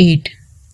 8।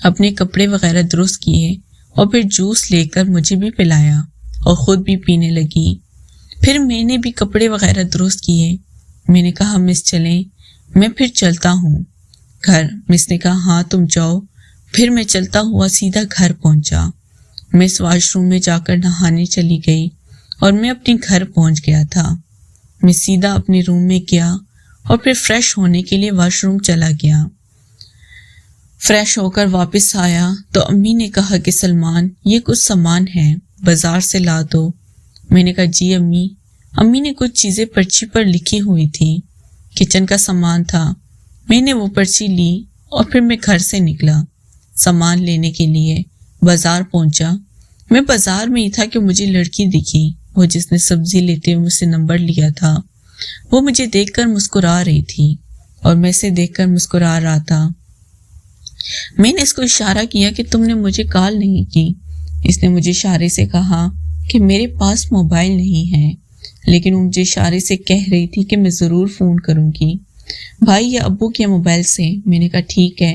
اپنے کپڑے وغیرہ درست کیے اور پھر جوس لے کر مجھے بھی پلایا اور خود بھی پینے لگی۔ پھر میں نے بھی کپڑے وغیرہ درست کیے۔ میں نے کہا مس چلیں، میں پھر چلتا ہوں گھر۔ مس نے کہا ہاں تم جاؤ۔ پھر میں چلتا ہوا سیدھا گھر پہنچا۔ مس واش روم میں جا کر نہانے چلی گئی اور میں اپنے گھر پہنچ گیا تھا۔ میں سیدھا اپنے روم میں گیا اور پھر فریش ہونے کے لیے واش روم چلا گیا۔ فریش ہو کر واپس آیا تو امی نے کہا کہ سلمان یہ کچھ سامان ہے، بازار سے لا دو۔ میں نے کہا جی امی۔ امی نے کچھ چیزیں پرچی پر لکھی ہوئی تھی، کچن کا سامان تھا۔ میں نے وہ پرچی لی اور پھر میں گھر سے نکلا سامان لینے کے لیے۔ بازار پہنچا۔ میں بازار میں ہی تھا کہ مجھے لڑکی دکھی، وہ جس نے سبزی لیتے ہوئے مجھ سے نمبر لیا تھا۔ وہ مجھے دیکھ کر مسکرا رہی تھی اور میں اسے دیکھ کر مسکرا رہا تھا۔ میں نے اس کو اشارہ کیا کہ تم نے مجھے کال نہیں کی۔ اس نے مجھے اشارے سے کہا کہ میرے پاس موبائل نہیں ہے، لیکن وہ مجھے اشارے سے کہہ رہی تھی کہ میں ضرور فون کروں گی بھائی یا ابو کے موبائل سے۔ میں نے کہا ٹھیک ہے۔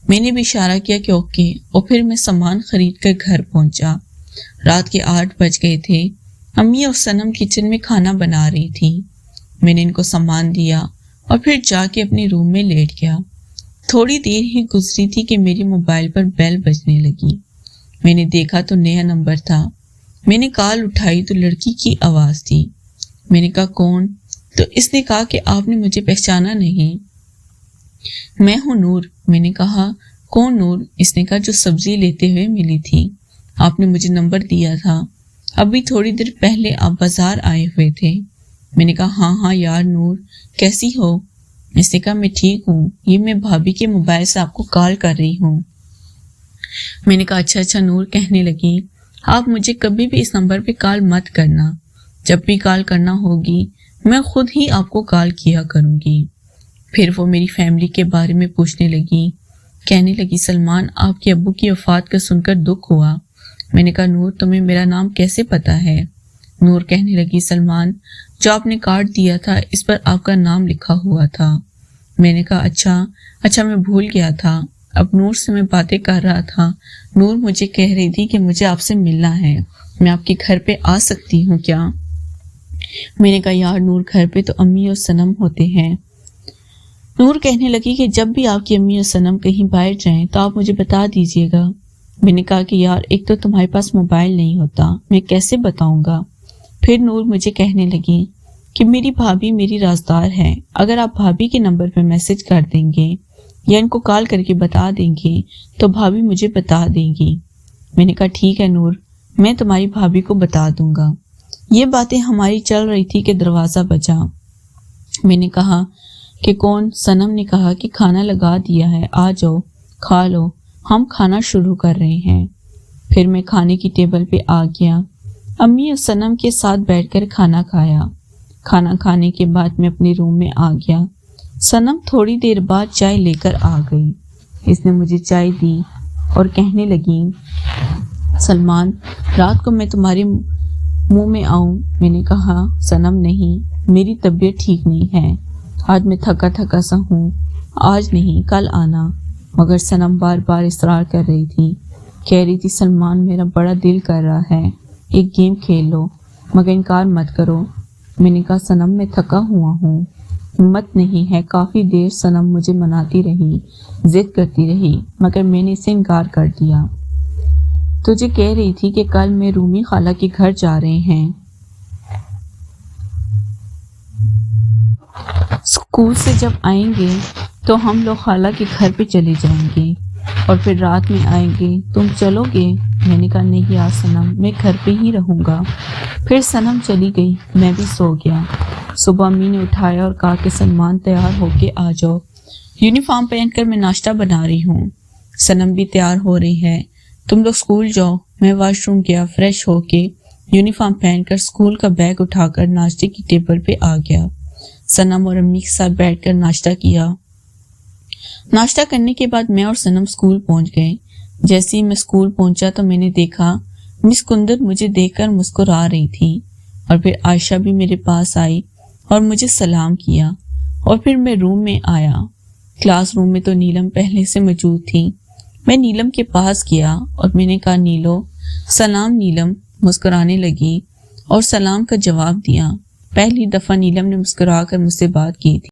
میں نے بھی اشارہ کیا کہ اوکے، اور پھر میں سامان خرید کر گھر پہنچا۔ رات کے 8 بج گئے تھے۔ امی اور صنم کچن میں کھانا بنا رہی تھی۔ میں نے ان کو سامان دیا اور پھر جا کے اپنے روم میں لیٹ گیا۔ تھوڑی دیر ہی گزری تھی کہ میری موبائل پر بیل بجنے لگی۔ میں نے دیکھا تو نیا نمبر تھا۔ میں نے کال اٹھائی تو لڑکی کی آواز تھی۔ میں نے کہا کون؟ تو اس نے کہا کہ آپ نے مجھے پہچانا نہیں۔ میں ہوں نور۔ میں نے کہا کون نور؟ اس نے کہا جو سبزی لیتے ہوئے ملی تھی، آپ نے مجھے نمبر دیا تھا، ابھی تھوڑی دیر پہلے آپ بازار آئے ہوئے تھے۔ میں نے کہا ہاں یار نور، کیسی ہو؟ اس نے کہا میں ٹھیک ہوں، یہ میں بھابھی کے موبائل سے آپ کو کال کر رہی ہوں۔ میں نے کہا اچھا نور۔ کہنے لگی آپ مجھے کبھی بھی اس نمبر پہ کال مت کرنا، جب بھی کال کرنا ہوگی میں خود ہی آپ کو کال کیا کروں گی۔ پھر وہ میری فیملی کے بارے میں پوچھنے لگی، کہنے لگی سلمان آپ کے ابو کی وفات کا سن کر دکھ ہوا۔ میں نے کہا نور تمہیں میرا نام کیسے پتا ہے؟ نور کہنے لگی سلمان جو آپ نے کارڈ دیا تھا اس پر آپ کا نام لکھا ہوا تھا۔ میں نے کہا اچھا میں بھول گیا تھا۔ اب نور سے میں باتیں کر رہا تھا۔ نور مجھے کہہ رہی تھی کہ مجھے آپ سے ملنا ہے، میں آپ کے گھر پہ آ سکتی ہوں کیا؟ میں نے کہا یار نور گھر پہ تو امی اور صنم ہوتے ہیں۔ نور کہنے لگی کہ جب بھی آپ کی امی اور صنم کہیں باہر جائیں تو آپ مجھے بتا دیجیے گا۔ میں نے کہا کہ یار ایک تو تمہارے پاس موبائل نہیں ہوتا، میں کیسے بتاؤں گا؟ پھر نور مجھے کہنے لگی کہ میری بھابھی میری رازدار ہے، اگر آپ بھابھی کے نمبر پہ میسج کر دیں گے یا ان کو کال کر کے بتا دیں گے تو بھابھی مجھے بتا دیں گی۔ میں نے کہا ٹھیک ہے نور، میں تمہاری بھابھی کو بتا دوں گا۔ یہ باتیں ہماری چل رہی تھی کہ دروازہ بجا۔ میں نے کہا کہ کون؟ صنم نے کہا کہ کھانا لگا دیا ہے، آ جاؤ کھا لو، ہم کھانا شروع کر رہے ہیں۔ پھر میں کھانے کی ٹیبل پہ آ گیا۔ امی اور صنم کے ساتھ بیٹھ کر کھانا کھایا۔ کھانا کھانے کے بعد میں اپنے روم میں آ گیا۔ صنم تھوڑی دیر بعد چائے لے کر آ گئی۔ اس نے مجھے چائے دی اور کہنے لگی سلمان رات کو میں تمہارے منہ میں آؤں؟ میں نے کہا صنم نہیں، میری طبیعت ٹھیک نہیں ہے، آج میں تھکا سا ہوں، آج نہیں کل آنا۔ مگر صنم بار بار اصرار کر رہی تھی، کہہ رہی تھی سلمان میرا بڑا دل کر رہا ہے، ایک گیم کھیل لو، مگر انکار مت کرو۔ میں نے کہا صنم میں تھکا ہوا ہوں، ہمت نہیں ہے۔ کافی دیر صنم مجھے مناتی رہی، ضد کرتی رہی، مگر میں نے اسے انکار کر دیا۔ تجھے کہہ رہی تھی کہ کل میں رومی خالہ کے گھر جا رہے ہیں، اسکول سے جب آئیں گے تو ہم لوگ خالہ کے گھر پہ چلے جائیں گے اور پھر رات میں آئیں گے، تم چلو گے؟ میں نے کہا نہیں یار صنم، میں گھر پہ ہی رہوں گا۔ پھر صنم چلی گئی، میں بھی سو گیا۔ صبح امی نے اٹھایا اور کہا کہ سلمان تیار ہو کے آ جاؤ، یونیفارم پہن کر میں ناشتہ بنا رہی ہوں۔ صنم بھی تیار ہو رہی ہے، تم لوگ اسکول جاؤ۔ میں واش روم گیا، فریش ہو کے یونیفارم پہن کر اسکول کا بیگ اٹھا کر ناشتے کی ٹیبل پہ آ گیا۔ صنم اور امی کے ساتھ بیٹھ کر ناشتہ کیا۔ ناشتہ کرنے کے بعد میں اور صنم اسکول پہنچ گئے۔ جیسے ہی میں اسکول پہنچا تو میں نے دیکھا مس کندر مجھے دیکھ کر مسکرا رہی تھی، اور پھر عائشہ بھی میرے پاس آئی اور مجھے سلام کیا، اور پھر میں روم میں آیا۔ کلاس روم میں تو نیلم پہلے سے موجود تھی۔ میں نیلم کے پاس گیا اور میں نے کہا نیلو سلام۔ نیلم مسکرانے لگی اور سلام کا جواب دیا۔ پہلی دفعہ نیلم نے مسکرا کر مجھ سے بات کی تھی۔